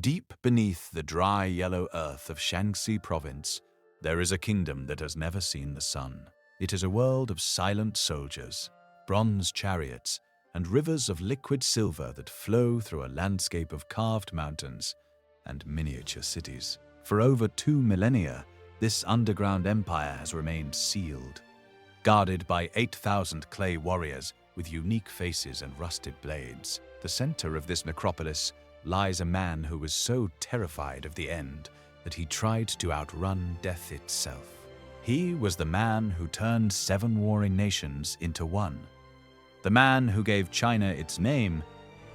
Deep beneath the dry yellow earth of Shaanxi province, there is a kingdom that has never seen the sun. It is a world of silent soldiers, bronze chariots, and rivers of liquid silver that flow through a landscape of carved mountains and miniature cities. For over 2 millennia, this underground empire has remained sealed, guarded by 8,000 clay warriors with unique faces and rusted blades. The center of this necropolis lies a man who was so terrified of the end that he tried to outrun death itself. He was the man who turned 7 warring nations into one, the man who gave China its name,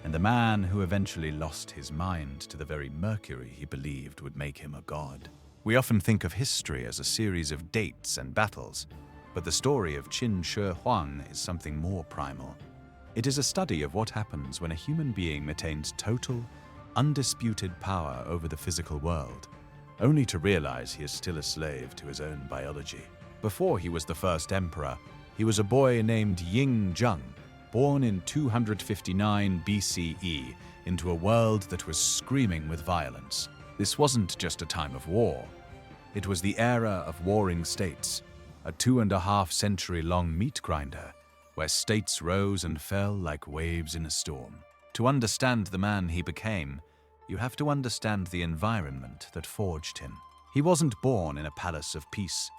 and the man who eventually lost his mind to the very mercury he believed would make him a god. We often think of history as a series of dates and battles, but the story of Qin Shi Huang is something more primal. It is a study of what happens when a human being maintains total, undisputed power over the physical world, only to realize he is still a slave to his own biology. Before he was the first emperor, he was a boy named Ying Zheng, born in 259 BCE into a world that was screaming with violence. This wasn't just a time of war. It was the era of warring states, a 2.5-century-long meat grinder where states rose and fell like waves in a storm. To understand the man he became, you have to understand the environment that forged him. He wasn't born in a palace of peace.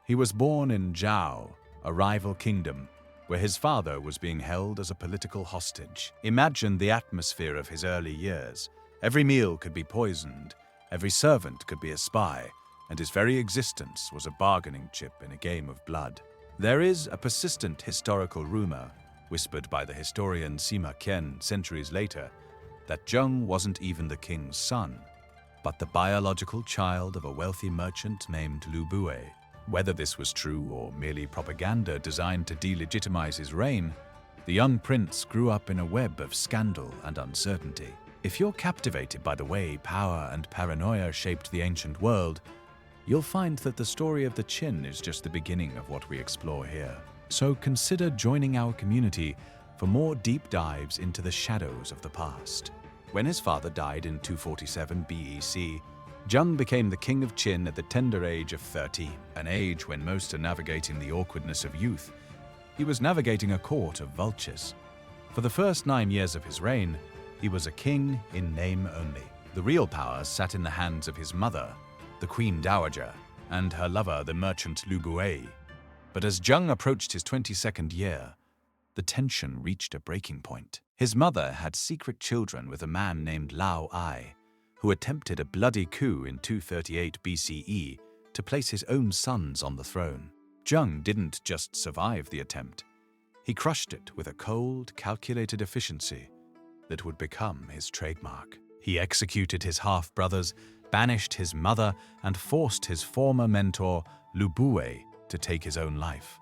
He was born in Zhao, a rival kingdom, where his father was being held as a political hostage. Imagine the atmosphere of his early years. Every meal could be poisoned, every servant could be a spy, and his very existence was a bargaining chip in a game of blood. There is a persistent historical rumor, whispered by the historian Sima Qian centuries later, that Zheng wasn't even the king's son, but the biological child of a wealthy merchant named Lu Bue. Whether this was true or merely propaganda designed to delegitimize his reign, the young prince grew up in a web of scandal and uncertainty. If you're captivated by the way power and paranoia shaped the ancient world, you'll find that the story of the Qin is just the beginning of what we explore here. So consider joining our community for more deep dives into the shadows of the past. When his father died in 247 BEC, Zheng became the king of Qin at the tender age of 13, an age when most are navigating the awkwardness of youth. He was navigating a court of vultures. For the first 9 years of his reign, he was a king in name only. The real power sat in the hands of his mother, the Queen Dowager, and her lover, the merchant Lu Bue. But as Zheng approached his 22nd year, the tension reached a breaking point. His mother had secret children with a man named Lao Ai, who attempted a bloody coup in 238 BCE to place his own sons on the throne. Zheng didn't just survive the attempt. He crushed it with a cold, calculated efficiency that would become his trademark. He executed his half-brothers, banished his mother, and forced his former mentor, Lu Bue, to take his own life.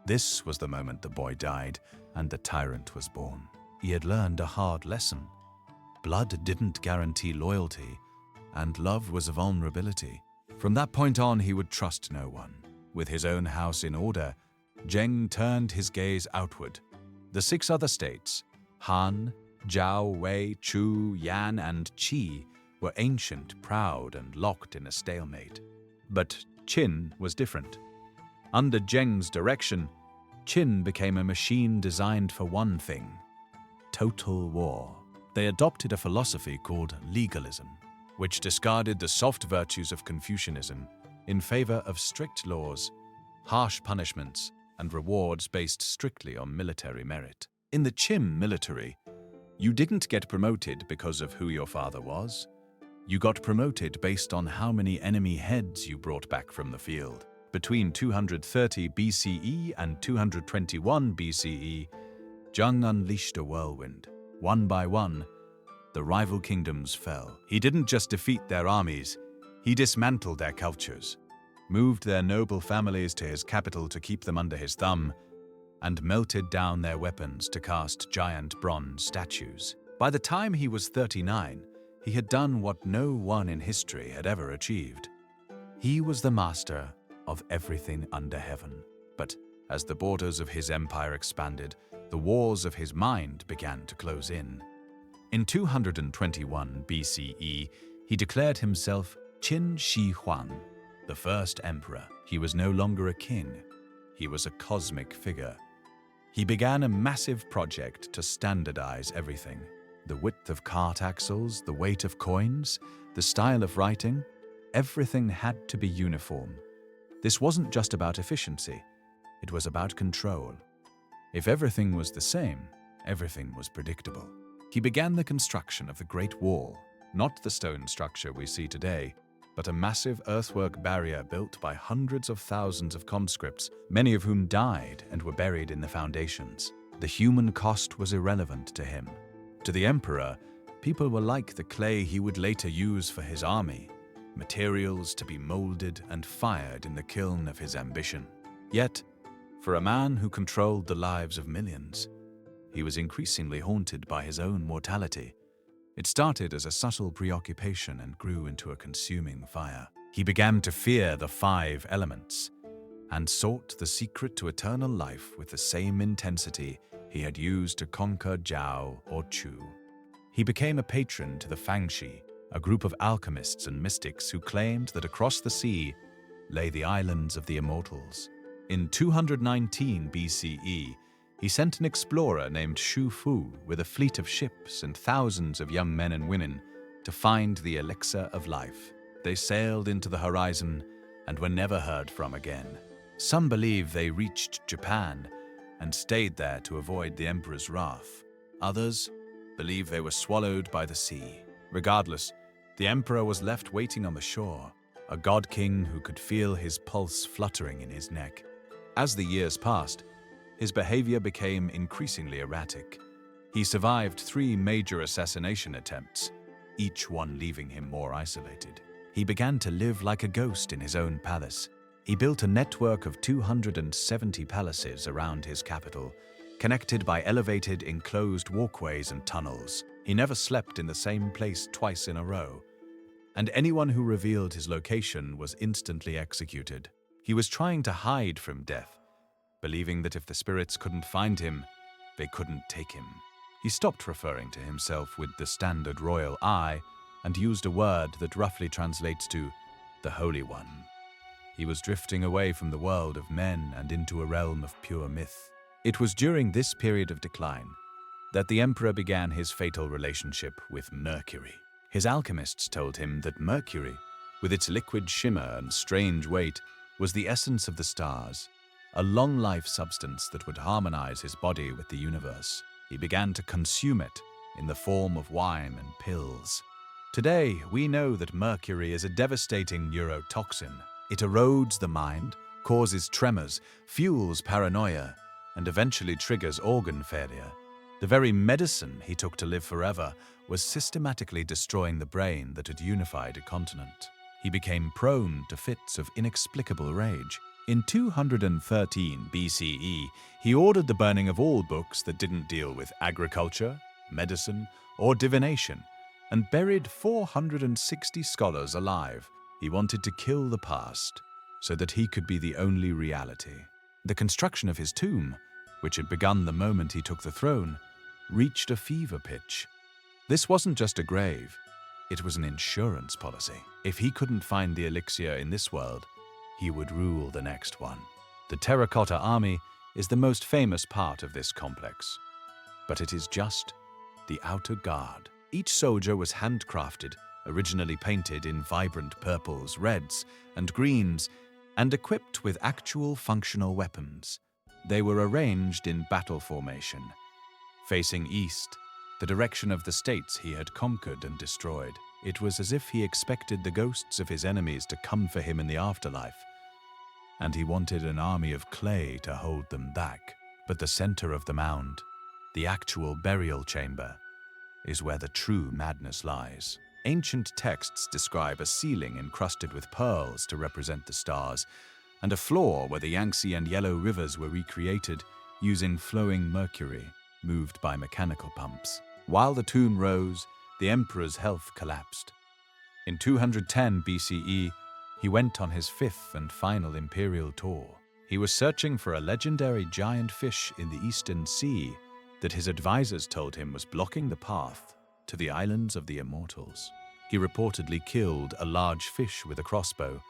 This was the moment the boy died and the tyrant was born. He had learned a hard lesson. Blood didn't guarantee loyalty, and love was a vulnerability. From that point on, he would trust no one. With his own house in order, Zheng turned his gaze outward. The 6 other states, Han, Zhao, Wei, Chu, Yan, and Qi, were ancient, proud, and locked in a stalemate. But Qin was different. Under Zheng's direction, Qin became a machine designed for one thing: total war. They adopted a philosophy called legalism, which discarded the soft virtues of Confucianism in favor of strict laws, harsh punishments, and rewards based strictly on military merit. In the Qin military, you didn't get promoted because of who your father was. You got promoted based on how many enemy heads you brought back from the field. Between 230 BCE and 221 BCE, Zheng unleashed a whirlwind. One by one, the rival kingdoms fell. He didn't just defeat their armies, he dismantled their cultures, moved their noble families to his capital to keep them under his thumb, and melted down their weapons to cast giant bronze statues. By the time he was 39, he had done what no one in history had ever achieved. He was the master of everything under heaven. But as the borders of his empire expanded, the wars of his mind began to close in. In 221 BCE, he declared himself Qin Shi Huang, the first emperor. He was no longer a king, he was a cosmic figure. He began a massive project to standardize everything. The width of cart axles, the weight of coins, the style of writing, everything had to be uniform. This wasn't just about efficiency, it was about control. If everything was the same, everything was predictable. He began the construction of the Great Wall, not the stone structure we see today, but a massive earthwork barrier built by hundreds of thousands of conscripts, many of whom died and were buried in the foundations. The human cost was irrelevant to him. To the emperor, people were like the clay he would later use for his army, materials to be molded and fired in the kiln of his ambition. Yet, for a man who controlled the lives of millions, he was increasingly haunted by his own mortality. It started as a subtle preoccupation and grew into a consuming fire. He began to fear the 5 elements and sought the secret to eternal life with the same intensity he had used to conquer Zhao or Chu. He became a patron to the Fangxi, a group of alchemists and mystics who claimed that across the sea lay the islands of the immortals. In 219 BCE, he sent an explorer named Xu Fu with a fleet of ships and thousands of young men and women to find the elixir of life. They sailed into the horizon and were never heard from again. Some believe they reached Japan and stayed there to avoid the emperor's wrath. Others believe they were swallowed by the sea. Regardless, the emperor was left waiting on the shore, a god-king who could feel his pulse fluttering in his neck. As the years passed, his behavior became increasingly erratic. He survived 3 major assassination attempts, each one leaving him more isolated. He began to live like a ghost in his own palace. He built a network of 270 palaces around his capital, connected by elevated enclosed walkways and tunnels. He never slept in the same place twice in a row, and anyone who revealed his location was instantly executed. He was trying to hide from death, believing that if the spirits couldn't find him, they couldn't take him. He stopped referring to himself with the standard royal I and used a word that roughly translates to the Holy One. He was drifting away from the world of men and into a realm of pure myth. It was during this period of decline that the emperor began his fatal relationship with Mercury. His alchemists told him that Mercury, with its liquid shimmer and strange weight, was the essence of the stars, a long-life substance that would harmonize his body with the universe. He began to consume it in the form of wine and pills. Today, we know that mercury is a devastating neurotoxin. It erodes the mind, causes tremors, fuels paranoia, and eventually triggers organ failure. The very medicine he took to live forever was systematically destroying the brain that had unified a continent. He became prone to fits of inexplicable rage. In 213 BCE, he ordered the burning of all books that didn't deal with agriculture, medicine, or divination, and buried 460 scholars alive. He wanted to kill the past so that he could be the only reality. The construction of his tomb, which had begun the moment he took the throne, reached a fever pitch. This wasn't just a grave, it was an insurance policy. If he couldn't find the elixir in this world, he would rule the next one. The Terracotta Army is the most famous part of this complex, but it is just the outer guard. Each soldier was handcrafted, originally painted in vibrant purples, reds, and greens, and equipped with actual functional weapons. They were arranged in battle formation, facing east, the direction of the states he had conquered and destroyed. It was as if he expected the ghosts of his enemies to come for him in the afterlife, and he wanted an army of clay to hold them back. But the center of the mound, the actual burial chamber, is where the true madness lies. Ancient texts describe a ceiling encrusted with pearls to represent the stars, and a floor where the Yangtze and Yellow rivers were recreated using flowing mercury, moved by mechanical pumps. While the tomb rose, the emperor's health collapsed. In 210 BCE, he went on his 5th and final imperial tour. He was searching for a legendary giant fish in the Eastern Sea that his advisors told him was blocking the path to the islands of the immortals. He reportedly killed a large fish with a crossbow,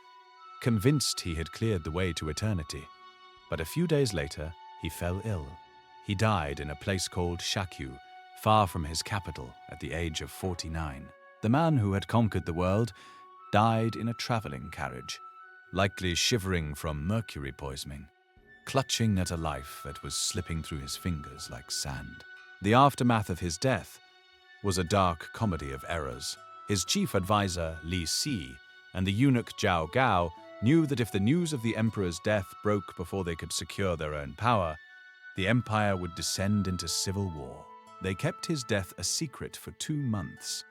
convinced he had cleared the way to eternity. But a few days later, he fell ill. He died in a place called Shakyu, far from his capital, at the age of 49. The man who had conquered the world died in a traveling carriage, likely shivering from mercury poisoning, clutching at a life that was slipping through his fingers like sand. The aftermath of his death was a dark comedy of errors. His chief advisor, Li Si, and the eunuch Zhao Gao knew that if the news of the emperor's death broke before they could secure their own power, the empire would descend into civil war. They kept his death a secret for 2 months.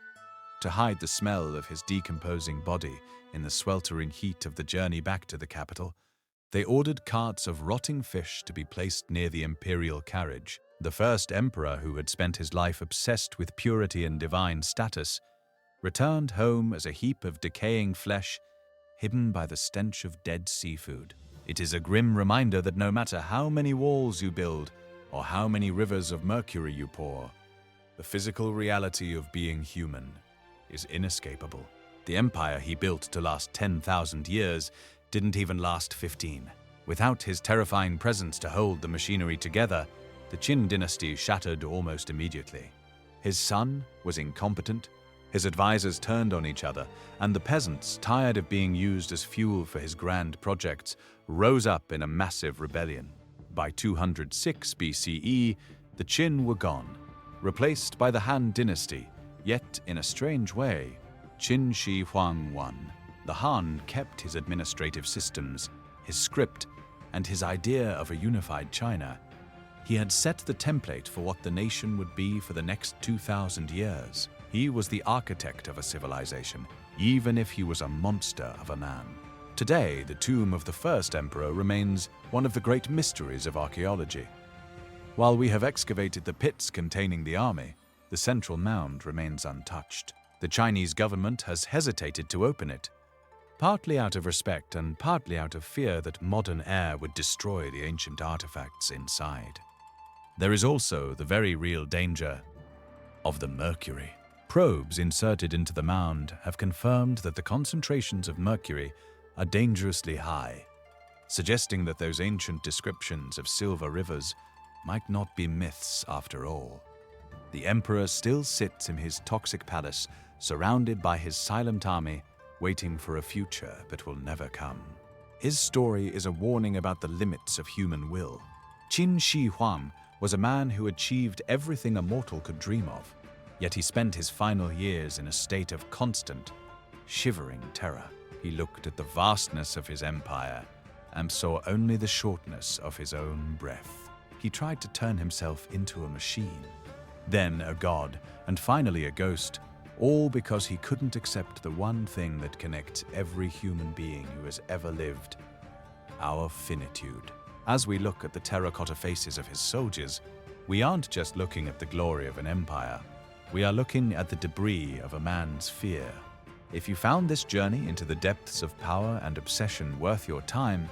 To hide the smell of his decomposing body in the sweltering heat of the journey back to the capital, they ordered carts of rotting fish to be placed near the imperial carriage. The first emperor, who had spent his life obsessed with purity and divine status, returned home as a heap of decaying flesh hidden by the stench of dead seafood. It is a grim reminder that no matter how many walls you build or how many rivers of mercury you pour, the physical reality of being human is inescapable. The empire he built to last 10,000 years didn't even last 15. Without his terrifying presence to hold the machinery together, the Qin dynasty shattered almost immediately. His son was incompetent, his advisors turned on each other, and the peasants, tired of being used as fuel for his grand projects, rose up in a massive rebellion. By 206 BCE, the Qin were gone, replaced by the Han dynasty, yet in a strange way, Qin Shi Huang won. The Han kept his administrative systems, his script, and his idea of a unified China. He had set the template for what the nation would be for the next 2,000 years. He was the architect of a civilization, even if he was a monster of a man. Today, the tomb of the first emperor remains one of the great mysteries of archaeology. While we have excavated the pits containing the army, the central mound remains untouched. The Chinese government has hesitated to open it, partly out of respect and partly out of fear that modern air would destroy the ancient artifacts inside. There is also the very real danger of the mercury. Probes inserted into the mound have confirmed that the concentrations of mercury are dangerously high, suggesting that those ancient descriptions of silver rivers might not be myths after all. The emperor still sits in his toxic palace, surrounded by his silent army, waiting for a future that will never come. His story is a warning about the limits of human will. Qin Shi Huang was a man who achieved everything a mortal could dream of, yet he spent his final years in a state of constant, shivering terror. He looked at the vastness of his empire and saw only the shortness of his own breath. He tried to turn himself into a machine, then a god, and finally a ghost, all because he couldn't accept the one thing that connects every human being who has ever lived: our finitude. As we look at the terracotta faces of his soldiers, we aren't just looking at the glory of an empire. We are looking at the debris of a man's fear. If you found this journey into the depths of power and obsession worth your time,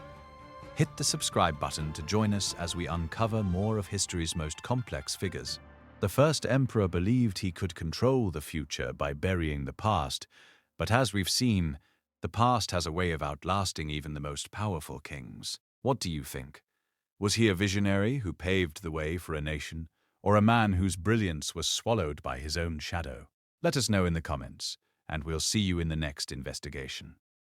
hit the subscribe button to join us as we uncover more of history's most complex figures. The first emperor believed he could control the future by burying the past, but as we've seen, the past has a way of outlasting even the most powerful kings. What do you think? Was he a visionary who paved the way for a nation, or a man whose brilliance was swallowed by his own shadow? Let us know in the comments, and we'll see you in the next investigation.